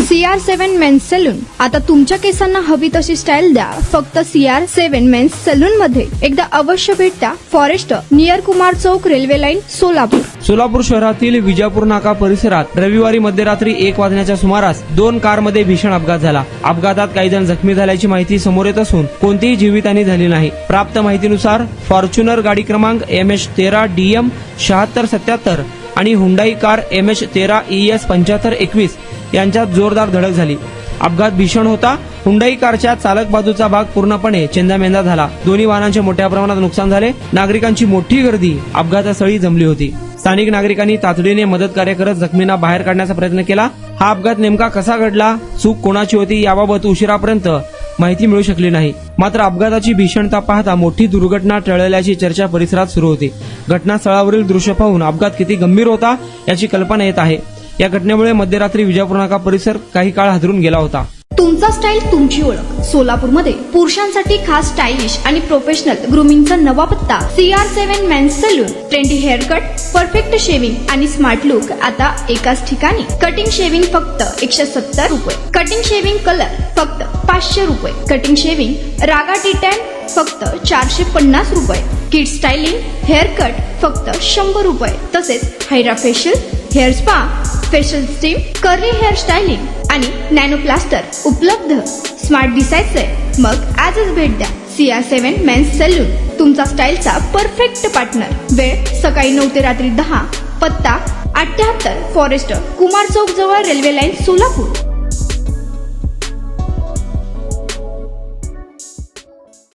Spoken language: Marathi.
CR7 men's salon. आता तुमच्या केसांना हवी तशी स्टाईल द्या फक्त CR7 मेन्स सलून मध्ये. एकदा अवश्य भेट द्या. फॉरेस्ट नियर कुमार चौक, रेल्वे लाईन, सोलापूर. सोलापूर शहरातील विजापूर नाका परिसरात रविवारी मध्यरात्री 1 वाजण्याच्या सुमारास 2 कारमध्ये भीषण अपघात झाला. अपघातात काही जण जखमी झाल्याची माहिती समोर येत असून कोणतीही जीवितहानी झाली नाही. प्राप्त माहितीनुसार फॉर्च्युनर गाडी क्रमांक MH13 DM 7677 आणि हुंडाई कार MH13 ES 7521 यांच्यात जोरदार धडक झाली. अपघात भीषण होता. हुंडाई कारच्या चालक बाजूचा भाग पूर्णपणे चेंदामेंदा झाला. दोन्ही वाहनांचे मोठ्या प्रमाणात नुकसान झाले. नागरिकांची मोठी गर्दी अपघातास्थळी जमली होती. स्थानिक नागरिकांनी तातडीने मदत कार्य करत जखमींना बाहेर काढण्याचा प्रयत्न केला. हा अपघात नेमका कसा घडला, चूक कोणाची होती याबाबत उशिरापर्यंत माहिती मिळू शकली नाही. मात्र अपघाताची भीषणता पाहता मोठी दुर्घटना टळल्याची चर्चा परिसरात सुरू होती. घटनास्थळावरील दृश्य पाहून अपघात किती गंभीर होता याची कल्पना येत आहे. या घटनेमुळे मध्यरात्री विजापूर नाका परिसर काही काळ हादरून गेला होता. तुमचा स्टाईल तुमची ओळख. सोलापूरमध्ये पुरुषांसाठी खास स्टायलिश आणि प्रोफेशनल ग्रूमिंगचा नवा पत्ता CR7 men's salon. Trendy hair cut, perfect shaving आणि स्मार्ट लुक आता एकाच ठिकाणी. कटिंग शेविंग फक्त 170 रुपये. कटिंग शेविंग कलर फक्त 500 रुपये. कटिंग शेविंग रागा टी10 फक्त 450 रुपये. किड स्टायलिंग हेअर कट फक्त 100 रुपये. तसेच hydra facial, hair spa, facial steam, curly hair styling आणि नॅनो प्लास्टर उपलब्ध. स्मार्ट दिसायचंय मग आजच भेट द्या CR7 मेन्स सलून. तुमचा स्टाईलचा परफेक्ट पार्टनर. वेळ सकाळी 9 ते रात्री 10. पत्ता 78 फॉरेस्ट कुमार चौक जवळ, रेल्वे लाईन, सोलापूर.